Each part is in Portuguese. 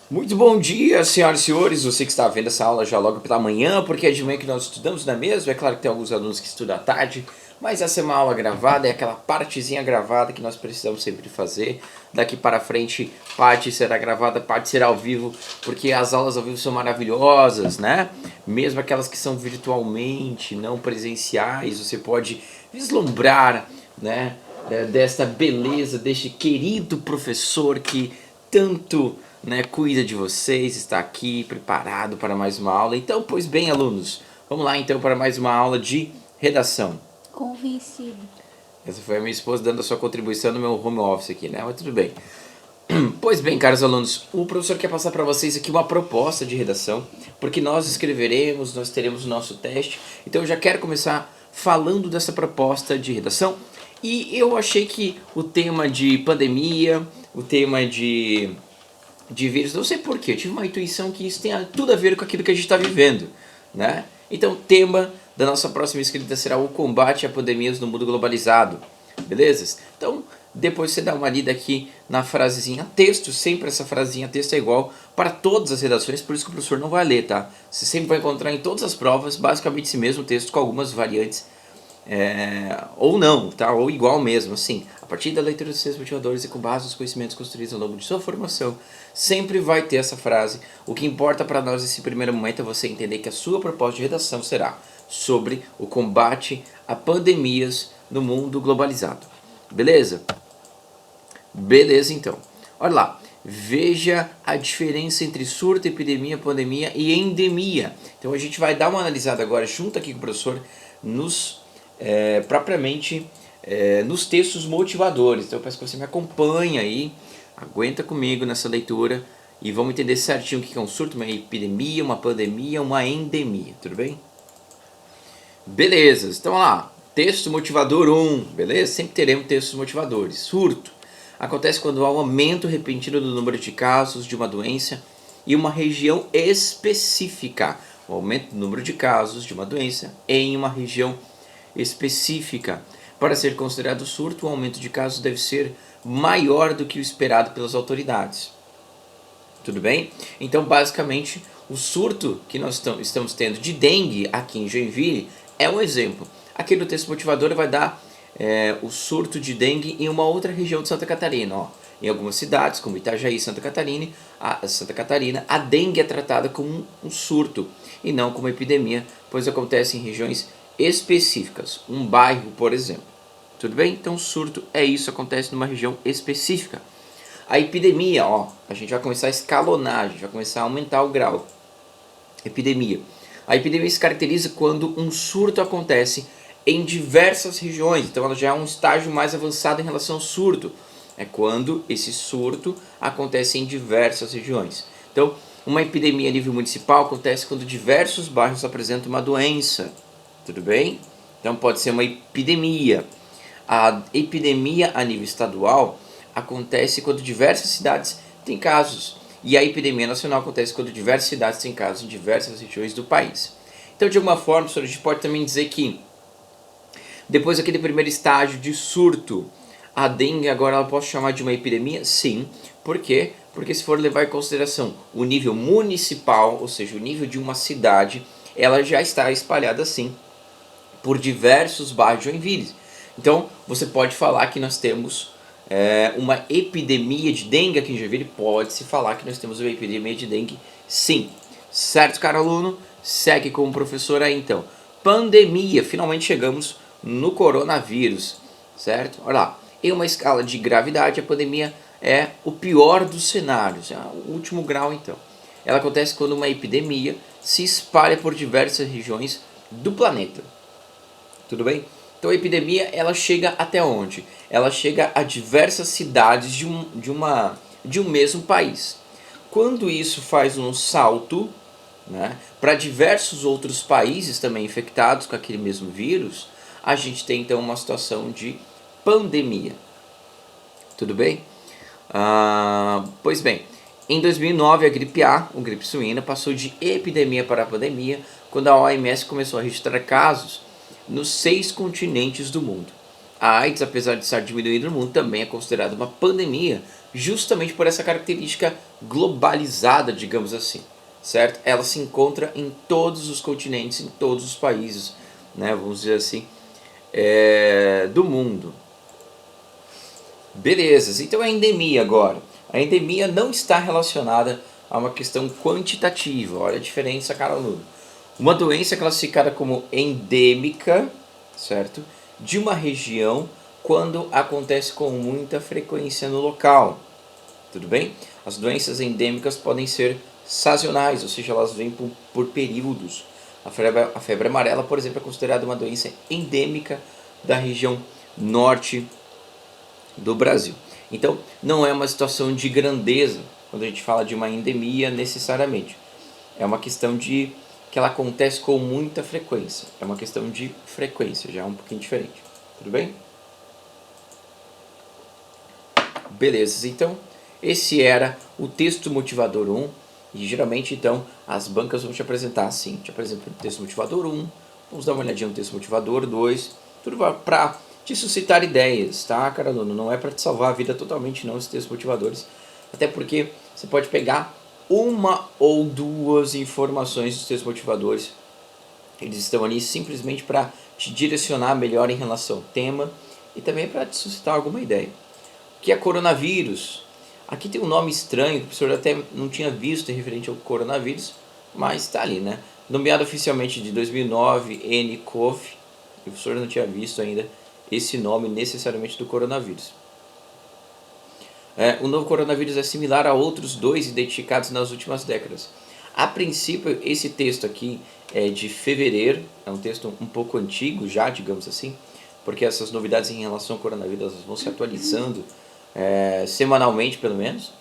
Muito bom dia, senhoras e senhores. Você que está vendo essa aula já logo pela manhã, porque é de manhã que nós estudamos, não é mesmo? É claro que tem alguns alunos que estudam à tarde, mas essa é uma aula gravada, é aquela partezinha gravada que nós precisamos sempre fazer. Daqui para frente, parte será gravada, parte será ao vivo, porque as aulas ao vivo são maravilhosas, né? Mesmo aquelas que são virtualmente, não presenciais, você pode vislumbrar, né? Desta beleza, deste querido professor que tanto, né, cuida de vocês, está aqui preparado para mais uma aula. Então, pois bem, alunos, vamos lá então para mais uma aula de redação. Convencido. Essa foi a minha esposa dando a sua contribuição no meu home office aqui, né? Mas tudo bem. Pois bem, caros alunos, o professor quer passar para vocês aqui uma proposta de redação, porque nós escreveremos, nós teremos o nosso teste. Então eu já quero começar falando dessa proposta de redação. E eu achei que o tema de pandemia, o tema de vírus, não sei porquê, eu tive uma intuição que isso tem tudo a ver com aquilo que a gente está vivendo, né? Então o tema da nossa próxima escrita será o combate a pandemias no mundo globalizado, beleza? Então depois você dá uma lida aqui na frasezinha texto, sempre essa frasezinha texto é igual para todas as redações, por isso que o professor não vai ler, tá? Você sempre vai encontrar em todas as provas basicamente esse mesmo texto com algumas variantes ou não, tá? Ou igual mesmo, assim. A partir da leitura dos seus motivadores e com base nos conhecimentos construídos ao longo de sua formação, sempre vai ter essa frase. O que importa para nós nesse primeiro momento é você entender que a sua proposta de redação será sobre o combate a pandemias no mundo globalizado. Beleza? Beleza, então. Olha lá. Veja a diferença entre surto, epidemia, pandemia e endemia. Então a gente vai dar uma analisada agora junto aqui com o professor nos propriamente nos textos motivadores. Então eu peço que você me acompanhe aí, aguenta comigo nessa leitura e vamos entender certinho o que é um surto, uma epidemia, uma pandemia, uma endemia, tudo bem? Beleza, então lá, texto motivador 1, beleza? Sempre teremos textos motivadores. Surto acontece quando há um aumento repentino do número de casos de uma doença em uma região específica. O aumento do número de casos de uma doença em uma região específica. Para ser considerado surto, o aumento de casos deve ser maior do que o esperado pelas autoridades. Tudo bem? Então, basicamente, o surto que nós estamos tendo de dengue aqui em Joinville é um exemplo. Aqui no texto motivador vai dar o surto de dengue em uma outra região de Santa Catarina. Ó. Em algumas cidades, como Itajaí, Santa Catarina, a dengue é tratada como um surto e não como epidemia, pois acontece em regiões específicas, um bairro, por exemplo. Tudo bem? Então, surto é isso, acontece numa região específica. A epidemia, ó, a gente vai começar a escalonar, a gente vai começar a aumentar o grau. Epidemia. A epidemia se caracteriza quando um surto acontece em diversas regiões, então ela já é um estágio mais avançado em relação ao surto. É quando esse surto acontece em diversas regiões. Então, uma epidemia a nível municipal acontece quando diversos bairros apresentam uma doença. Tudo bem? Então pode ser uma epidemia. A epidemia a nível estadual acontece quando diversas cidades têm casos. E a epidemia nacional acontece quando diversas cidades têm casos em diversas regiões do país. Então, de alguma forma, a gente pode também dizer que depois daquele primeiro estágio de surto, a dengue agora ela posso chamar de uma epidemia? Sim. Por quê? Porque se for levar em consideração o nível municipal, ou seja, o nível de uma cidade, ela já está espalhada assim por diversos bairros de Joinville. Então, você pode falar que nós temos uma epidemia de dengue aqui em Joinville? Pode-se falar que nós temos uma epidemia de dengue, sim. Certo, caro aluno? Segue como professor aí, então. Pandemia. Finalmente chegamos no coronavírus, certo? Olha lá. Em uma escala de gravidade, a pandemia é o pior dos cenários. É o último grau, então. Ela acontece quando uma epidemia se espalha por diversas regiões do planeta. Tudo bem? Então a epidemia ela chega até onde? Ela chega a diversas cidades de um mesmo país. Quando isso faz um salto, né, para diversos outros países também infectados com aquele mesmo vírus, a gente tem então uma situação de pandemia. Tudo bem? Pois bem, em 2009 a gripe A, ou gripe suína, passou de epidemia para pandemia quando a OMS começou a registrar casos nos 6 continentes do mundo. A AIDS, apesar de estar diminuindo no mundo, também é considerada uma pandemia, justamente por essa característica globalizada, digamos assim, certo? Ela se encontra em todos os continentes, em todos os países, né, vamos dizer assim, do mundo. Beleza, então a endemia agora. A endemia não está relacionada a uma questão quantitativa, olha a diferença, cara aluno. Uma doença é classificada como endêmica, certo? De uma região quando acontece com muita frequência no local. Tudo bem? As doenças endêmicas podem ser sazonais, ou seja, elas vêm por períodos. A febre amarela, por exemplo, é considerada uma doença endêmica da região norte do Brasil. Então, não é uma situação de grandeza quando a gente fala de uma endemia necessariamente. É uma questão de que ela acontece com muita frequência. É uma questão de frequência, já é um pouquinho diferente. Tudo bem? Beleza, então esse era o texto motivador 1. E geralmente então as bancas vão te apresentar assim. Te apresento o texto motivador 1. Vamos dar uma olhadinha no texto motivador 2. Tudo para te suscitar ideias, tá, cara aluno? Não é para te salvar a vida totalmente não, esses textos motivadores. Até porque você pode pegar uma ou duas informações dos textos motivadores. Eles estão ali simplesmente para te direcionar melhor em relação ao tema e também para te suscitar alguma ideia. O que é coronavírus? Aqui tem um nome estranho que o professor até não tinha visto referente ao coronavírus, mas está ali, né? Nomeado oficialmente de 2009, nCoV, o professor não tinha visto ainda esse nome necessariamente do coronavírus. O novo coronavírus é similar a outros dois identificados nas últimas décadas. A princípio, esse texto aqui é de fevereiro, é um texto um pouco antigo já, digamos assim, porque essas novidades em relação ao coronavírus vão se atualizando semanalmente, pelo menos.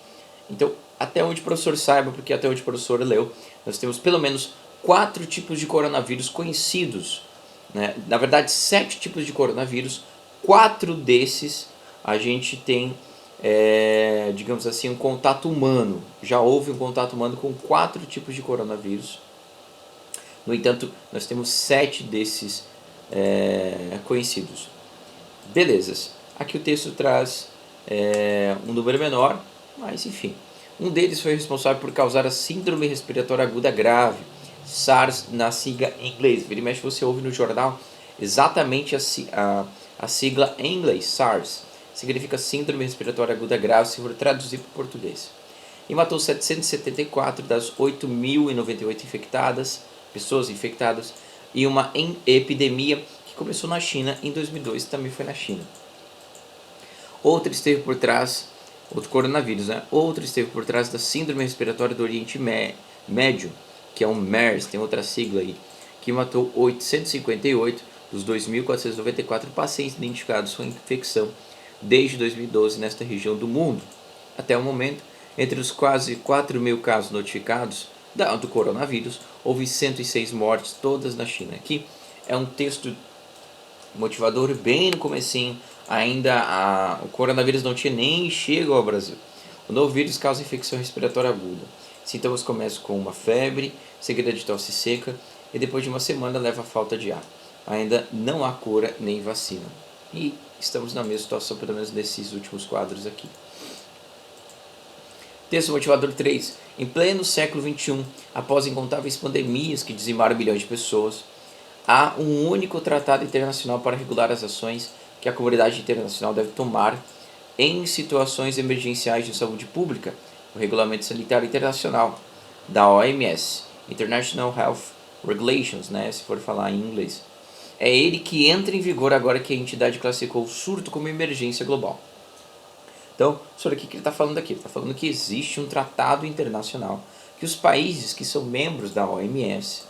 Então, até onde o professor saiba, porque até onde o professor leu, nós temos pelo menos 4 tipos de coronavírus conhecidos. Né? Na verdade, 7 tipos de coronavírus, 4 desses a gente tem, digamos assim, um contato humano. Já houve um contato humano com 4 tipos de coronavírus. No entanto, nós temos 7 desses conhecidos. Belezas. Aqui o texto traz um número menor, mas enfim. Um deles foi responsável por causar a síndrome respiratória aguda grave, SARS na sigla em inglês. Vira e mexe você ouve no jornal exatamente a sigla em inglês, SARS. Significa síndrome respiratória aguda grave, se for traduzir para o português. E matou 774 das 8.098 pessoas infectadas, e uma epidemia que começou na China em 2002, também foi na China. Outro esteve por trás, outro coronavírus, né? Outro esteve por trás da síndrome respiratória do Oriente Médio, que é um MERS, tem outra sigla aí, que matou 858 dos 2.494 pacientes identificados com infecção desde 2012 nesta região do mundo. Até o momento, entre os quase 4.000 casos notificados do coronavírus, houve 106 mortes, todas na China. Aqui é um texto motivador bem no comecinho, ainda o coronavírus não tinha nem chegado ao Brasil. O novo vírus causa infecção respiratória aguda. Sintomas começam com uma febre, seguida de tosse seca, e depois de uma semana leva a falta de ar. Ainda não há cura nem vacina. E estamos na mesma situação, pelo menos nesses últimos quadros aqui. Texto motivador 3. Em pleno século XXI, após incontáveis pandemias que dizimaram milhões de pessoas, há um único tratado internacional para regular as ações que a comunidade internacional deve tomar em situações emergenciais de saúde pública, o Regulamento Sanitário Internacional da OMS, International Health Regulations, né, se for falar em inglês. É ele que entra em vigor agora que a entidade classificou o surto como emergência global. Então, sobre o que ele está falando aqui? Ele está falando que existe um tratado internacional que os países que são membros da OMS,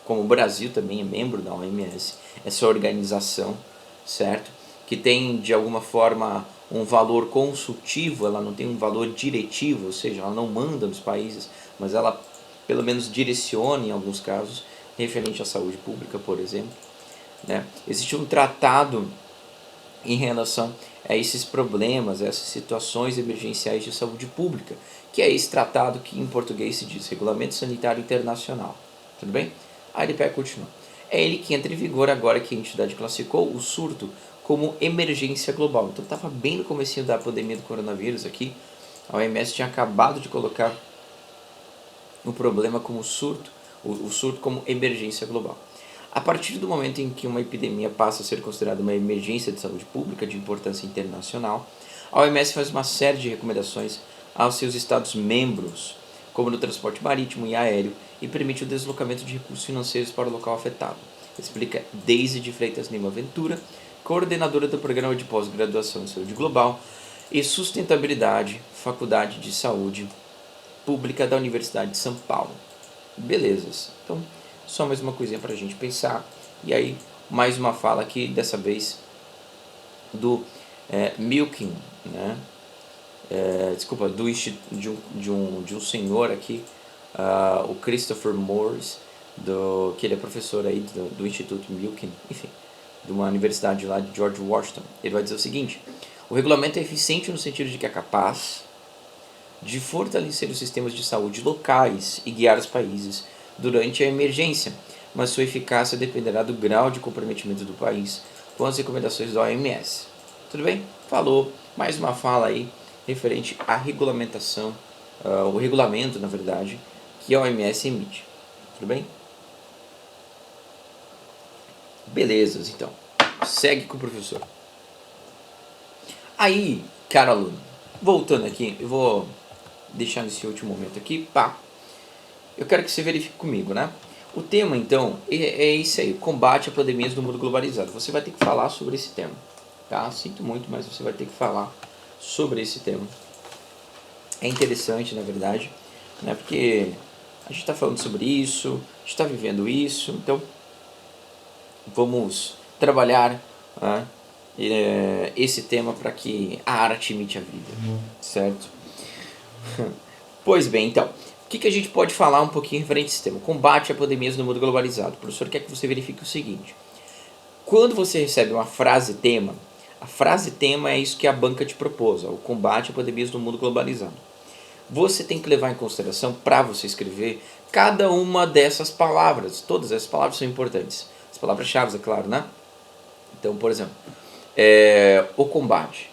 como o Brasil também é membro da OMS, essa organização, certo? Que tem, de alguma forma, um valor consultivo, ela não tem um valor diretivo, ou seja, ela não manda nos países, mas ela, pelo menos, direciona, em alguns casos, referente à saúde pública, por exemplo. Né? Existe um tratado em relação a esses problemas, a essas situações emergenciais de saúde pública, que é esse tratado que em português se diz Regulamento Sanitário Internacional. Tudo bem? Aí ele pega e continua. É ele que entra em vigor agora que a entidade classificou o surto como emergência global. Então estava bem no comecinho da pandemia do coronavírus aqui, A OMS tinha acabado de colocar o problema como surto, o surto como emergência global. A partir do momento em que uma epidemia passa a ser considerada uma emergência de saúde pública de importância internacional, a OMS faz uma série de recomendações aos seus Estados-membros, como no transporte marítimo e aéreo, e permite o deslocamento de recursos financeiros para o local afetado. Explica Daisy de Freitas Lima Ventura, coordenadora do Programa de Pós-Graduação em Saúde Global e Sustentabilidade, Faculdade de Saúde Pública da Universidade de São Paulo. Belezas. Então, só mais uma coisinha para a gente pensar. E aí, mais uma fala aqui, dessa vez do Milken, né? Desculpa, de um senhor aqui, o Christopher Morris, que ele é professor aí do Instituto Milken, enfim, de uma universidade lá de George Washington. Ele vai dizer o seguinte: o regulamento é eficiente no sentido de que é capaz de fortalecer os sistemas de saúde locais e guiar os países durante a emergência, mas sua eficácia dependerá do grau de comprometimento do país com as recomendações da OMS. Tudo bem? Falou. Mais uma fala aí referente à regulamentação, o regulamento, na verdade, que a OMS emite. Tudo bem? Belezas, então. Segue com o professor. Aí, cara aluno, voltando aqui, eu vou deixar nesse último momento aqui, pá. Eu quero que você verifique comigo, né? O tema, então, é isso aí, combate a pandemias no mundo globalizado. Você vai ter que falar sobre esse tema, tá? Sinto muito, mas você vai ter que falar sobre esse tema. É interessante, na verdade, né? Porque a gente está falando sobre isso, a gente está vivendo isso, então vamos trabalhar, né, esse tema para que a arte imite a vida, certo? Pois bem, então, o que a gente pode falar um pouquinho referente a esse tema? Combate a pandemias no mundo globalizado. O professor quer que você verifique o seguinte: quando você recebe uma frase tema, a frase tema é isso que a banca te propôs, o combate a pandemias no mundo globalizado. Você tem que levar em consideração, para você escrever, cada uma dessas palavras. Todas essas palavras são importantes. As palavras-chave, é claro, né? Então, por exemplo, o combate.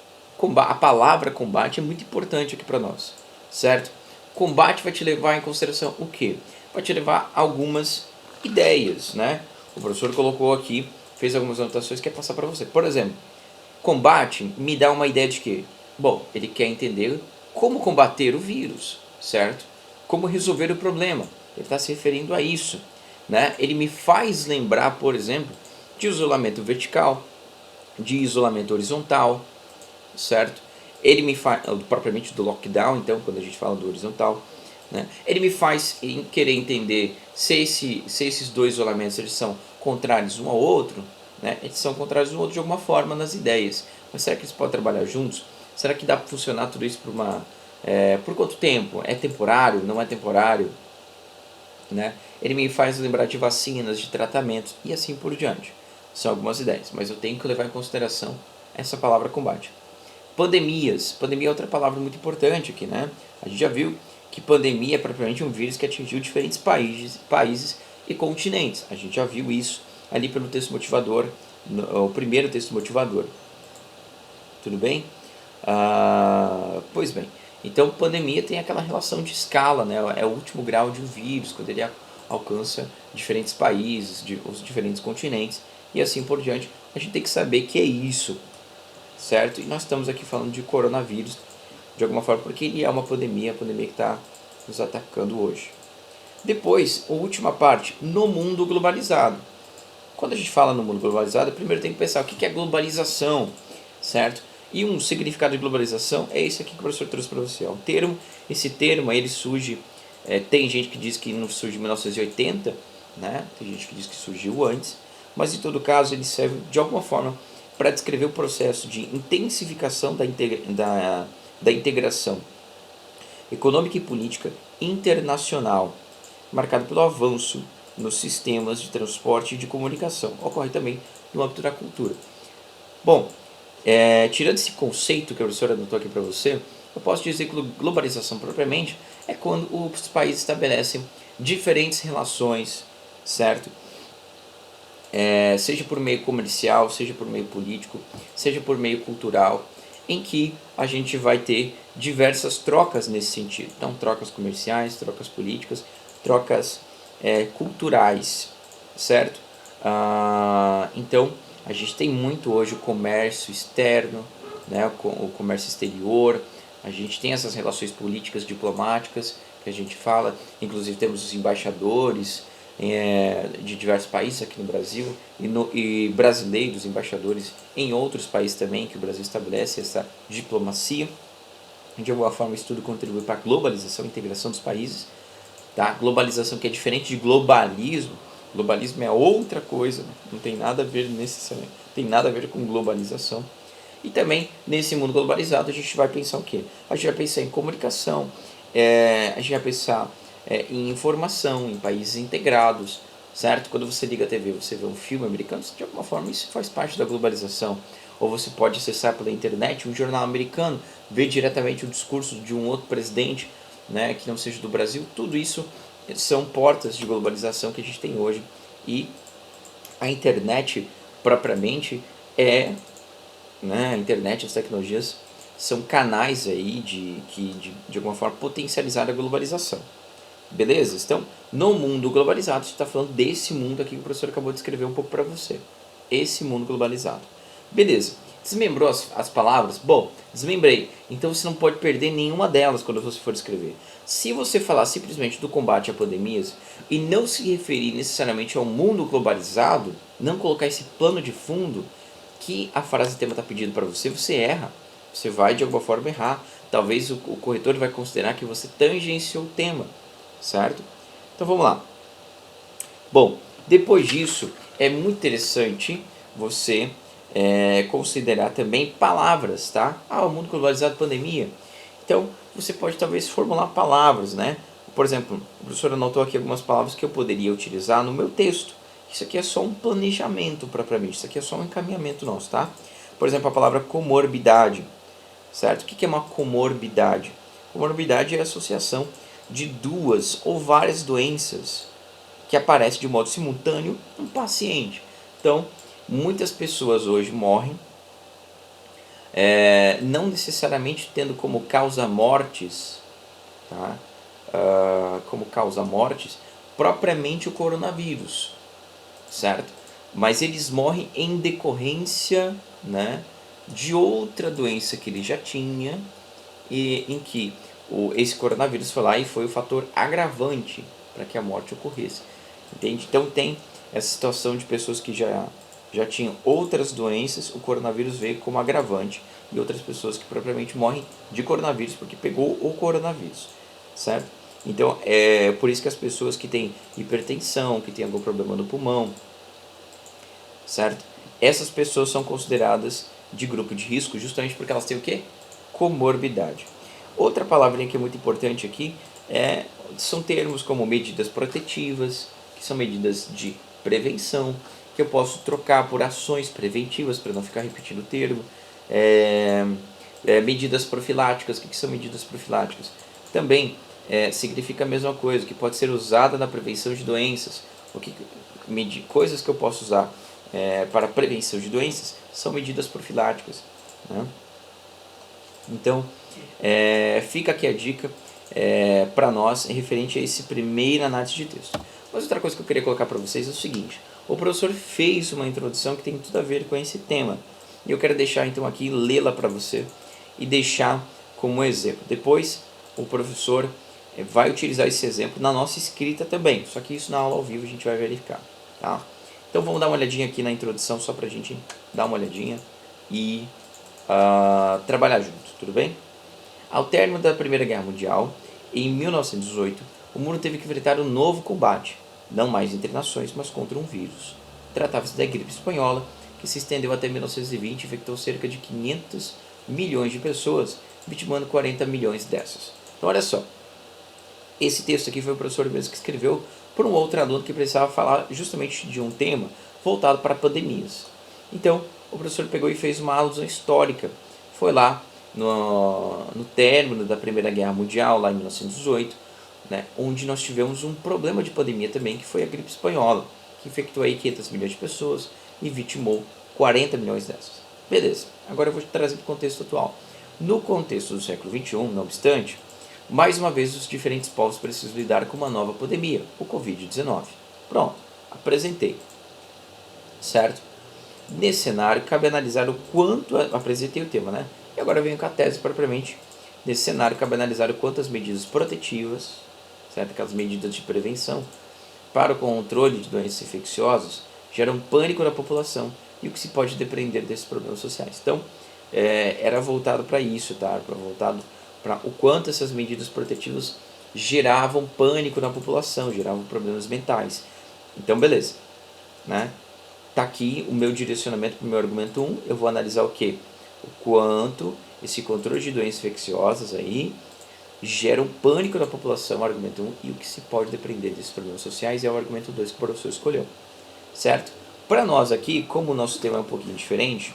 A palavra combate é muito importante aqui para nós, certo? Combate vai te levar em consideração o quê? Vai te levar algumas ideias, né? O professor colocou aqui, fez algumas anotações que quer passar para você. Por exemplo, combate me dá uma ideia de quê? Bom, ele quer entender como combater o vírus, certo? Como resolver o problema. Ele está se referindo a isso, né? Ele me faz lembrar, por exemplo, de isolamento vertical, de isolamento horizontal, certo? Ele me faz, propriamente do lockdown, então, quando a gente fala do horizontal, né? Ele me faz querer entender se esses dois isolamentos eles são contrários um ao outro, né? Eles são contrários um ao outro de alguma forma nas ideias, mas será que eles podem trabalhar juntos? Será que dá para funcionar tudo isso por quanto tempo? É temporário? Não é temporário? Né? Ele me faz lembrar de vacinas, de tratamentos e assim por diante. São algumas ideias, mas eu tenho que levar em consideração essa palavra combate. Pandemias. Pandemia é outra palavra muito importante aqui, né? A gente já viu que pandemia é propriamente um vírus que atingiu diferentes países e continentes. A gente já viu isso ali pelo texto motivador, o primeiro texto motivador. Tudo bem? Pois bem, então pandemia tem aquela relação de escala, né? É o último grau de um vírus, quando ele alcança diferentes países, os diferentes continentes e assim por diante. A gente tem que saber que é isso, certo? E nós estamos aqui falando de coronavírus, de alguma forma, porque ele é uma pandemia, a pandemia que está nos atacando hoje. Depois, a última parte, no mundo globalizado. Quando a gente fala no mundo globalizado, primeiro tem que pensar o que é globalização, certo? E um significado de globalização é esse aqui que o professor trouxe para você. É um termo, esse termo ele surge, tem gente que diz que não surge em 1980, né? Tem gente que diz que surgiu antes, mas em todo caso ele serve de alguma forma para descrever o processo de intensificação da integração econômica e política internacional, marcado pelo avanço nos sistemas de transporte e de comunicação. Ocorre também no âmbito da cultura. Bom, tirando esse conceito que a professora anotou aqui para você, eu posso dizer que globalização propriamente é quando os países estabelecem diferentes relações, certo? Seja por meio comercial, seja por meio político, seja por meio cultural, em que a gente vai ter diversas trocas nesse sentido. Então, trocas comerciais, trocas políticas, trocas culturais, certo? Então, a gente tem muito hoje o comércio externo, né, o comércio exterior, a gente tem essas relações políticas, diplomáticas, que a gente fala, inclusive temos os embaixadores de diversos países aqui no Brasil e brasileiros embaixadores em outros países também, que o Brasil estabelece essa diplomacia. De alguma forma isso tudo contribui para a globalização e integração dos países. Tá? Globalização que é diferente de globalismo. Globalismo é outra coisa, não tem nada a ver necessariamente, tem nada a ver com globalização. E também nesse mundo globalizado a gente vai pensar o quê? A gente vai pensar em comunicação, a gente vai pensar em informação, em países integrados, certo? Quando você liga a TV, você vê um filme americano, de alguma forma isso faz parte da globalização. Ou você pode acessar pela internet um jornal americano, ver diretamente o discurso de um outro presidente, né, que não seja do Brasil. Tudo isso são portas de globalização que a gente tem hoje. E a internet propriamente a internet, as tecnologias são canais aí de alguma forma potencializar a globalização. Beleza? Então, no mundo globalizado, a gente está falando desse mundo aqui que o professor acabou de escrever um pouco para você. Esse mundo globalizado. Beleza. Desmembrou as palavras? Bom, desmembrei. Então você não pode perder nenhuma delas quando você for escrever. Se você falar simplesmente do combate a pandemias e não se referir necessariamente ao mundo globalizado, não colocar esse plano de fundo que a frase tema está pedindo para você, você erra. Você vai de alguma forma errar. Talvez o corretor vai considerar que você tangenciou o tema, certo? Então vamos lá. Bom, depois disso, é muito interessante você considerar também palavras, tá? O mundo globalizado, pandemia. Então, você pode talvez formular palavras, né? Por exemplo, o professor anotou aqui algumas palavras que eu poderia utilizar no meu texto. Isso aqui é só um planejamento propriamente, isso aqui é só um encaminhamento nosso, tá? Por exemplo, a palavra comorbidade, certo? O que é uma comorbidade? Comorbidade é a associação de duas ou várias doenças que aparecem de modo simultâneo no paciente. Então, muitas pessoas hoje morrem, não necessariamente tendo como causa mortes, tá? Como causa mortes, propriamente o coronavírus, certo? Mas eles morrem em decorrência, né, de outra doença que ele já tinha e em que esse coronavírus foi lá e foi o fator agravante para que a morte ocorresse. Entende? Então tem essa situação de pessoas que já tinham outras doenças, o coronavírus veio como agravante, e outras pessoas que propriamente morrem de coronavírus porque pegou o coronavírus, certo? Então é por isso que as pessoas que têm hipertensão, que têm algum problema no pulmão, certo? Essas pessoas são consideradas de grupo de risco justamente porque elas têm o quê? Comorbidade. Outra palavrinha que é muito importante aqui são termos como medidas protetivas, que são medidas de prevenção, que eu posso trocar por ações preventivas para não ficar repetindo o termo. Medidas profiláticas, o que são medidas profiláticas? Também significa a mesma coisa, que pode ser usada na prevenção de doenças. Coisas que eu posso usar para prevenção de doenças são medidas profiláticas, né? Então, fica aqui a dica para nós referente a esse primeiro análise de texto. Mas outra coisa que eu queria colocar para vocês é o seguinte: o professor fez uma introdução que tem tudo a ver com esse tema. E eu quero deixar então aqui, lê-la para você e deixar como exemplo. Depois, o professor vai utilizar esse exemplo na nossa escrita também. Só que isso na aula ao vivo a gente vai verificar, tá? Então vamos dar uma olhadinha aqui na introdução, só para a gente dar uma olhadinha e trabalhar junto, tudo bem? Ao término da Primeira Guerra Mundial, em 1918, o mundo teve que enfrentar um novo combate, não mais entre nações, mas contra um vírus. Tratava-se da gripe espanhola, que se estendeu até 1920 e infectou cerca de 500 milhões de pessoas, vitimando 40 milhões dessas. Então olha só, esse texto aqui foi o professor mesmo que escreveu por um outro aluno que precisava falar justamente de um tema voltado para pandemias. Então, o professor pegou e fez uma alusão histórica. Foi lá no término da Primeira Guerra Mundial, lá em 1918, né, onde nós tivemos um problema de pandemia também, que foi a gripe espanhola, que infectou aí 500 milhões de pessoas e vitimou 40 milhões dessas. Beleza, agora eu vou trazer para o contexto atual. No contexto do século XXI, não obstante, mais uma vez os diferentes povos precisam lidar com uma nova pandemia, o Covid-19. Pronto, apresentei, certo? Nesse cenário, cabe analisar o quanto... Apresentei o tema, né? E agora eu venho com a tese propriamente. Nesse cenário, cabe analisar o quanto as medidas protetivas, certo? Aquelas medidas de prevenção, para o controle de doenças infecciosas, geram pânico na população e o que se pode depreender desses problemas sociais. Então, era voltado para isso, tá? Voltado para o quanto essas medidas protetivas geravam pânico na população, geravam problemas mentais. Então, beleza, né? Tá aqui o meu direcionamento para o meu argumento 1. Eu vou analisar o quê? O quanto esse controle de doenças infecciosas aí gera um pânico na população, argumento 1, e o que se pode depreender desses problemas sociais é o argumento 2 que o professor escolheu, certo? Para nós aqui, como o nosso tema é um pouquinho diferente,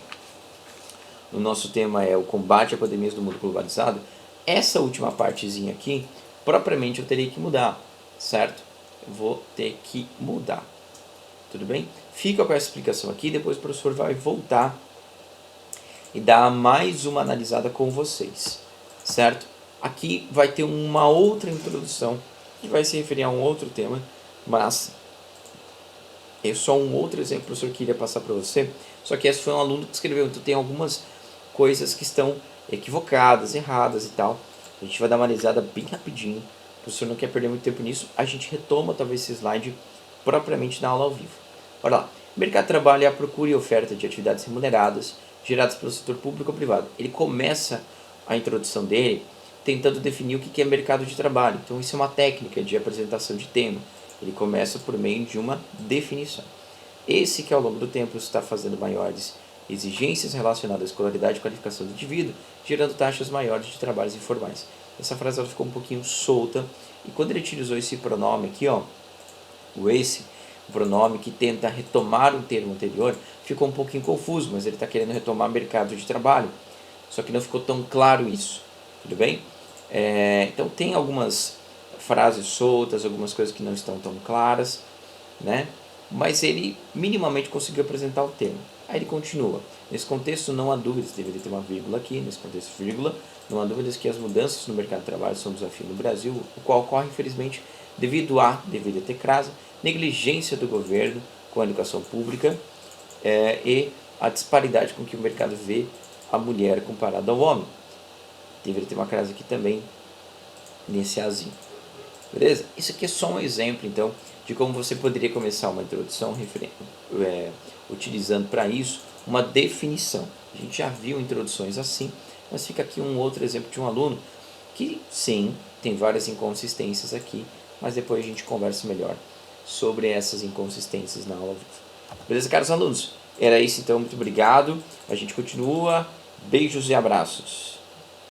o nosso tema é o combate a pandemias do mundo globalizado, essa última partezinha aqui, propriamente eu teria que mudar, certo? Eu vou ter que mudar, tudo bem? Fica com essa explicação aqui, depois o professor vai voltar e dar mais uma analisada com vocês, certo? Aqui vai ter uma outra introdução que vai se referir a um outro tema, mas é só um outro exemplo que o professor queria passar para você. Só que esse foi um aluno que escreveu, então tem algumas coisas que estão equivocadas, erradas e tal. A gente vai dar uma analisada bem rapidinho. O professor não quer perder muito tempo nisso. A gente retoma talvez esse slide propriamente na aula ao vivo. Olha lá. Mercado de trabalho é a procura e oferta de atividades remuneradas geradas pelo setor público ou privado. Ele começa a introdução dele tentando definir o que é mercado de trabalho. Então isso é uma técnica de apresentação de tema. Ele começa por meio de uma definição. Esse que ao longo do tempo está fazendo maiores exigências relacionadas à escolaridade e qualificação do indivíduo, gerando taxas maiores de trabalhos informais. Essa frase ela ficou um pouquinho solta, e quando ele utilizou esse pronome aqui, ó, o esse, o pronome que tenta retomar o termo anterior, ficou um pouquinho confuso, mas ele está querendo retomar mercado de trabalho, só que não ficou tão claro isso, tudo bem? Então tem algumas frases soltas, algumas coisas que não estão tão claras, né? Mas ele minimamente conseguiu apresentar o tema. Aí ele continua. Nesse contexto não há dúvidas, deveria ter uma vírgula aqui, nesse contexto vírgula, não há dúvidas que as mudanças no mercado de trabalho são um desafio no Brasil, o qual ocorre infelizmente devido a, deveria ter crase, negligência do governo com a educação pública e a disparidade com que o mercado vê a mulher comparada ao homem. Deveria ter uma crase aqui também, nesse azinho. Beleza? Isso aqui é só um exemplo, então, de como você poderia começar uma introdução utilizando para isso uma definição. A gente já viu introduções assim, mas fica aqui um outro exemplo de um aluno que, sim, tem várias inconsistências aqui, mas depois a gente conversa melhor sobre essas inconsistências na aula ao vivo. Beleza, caros alunos? Era isso então, muito obrigado. A gente continua. Beijos e abraços.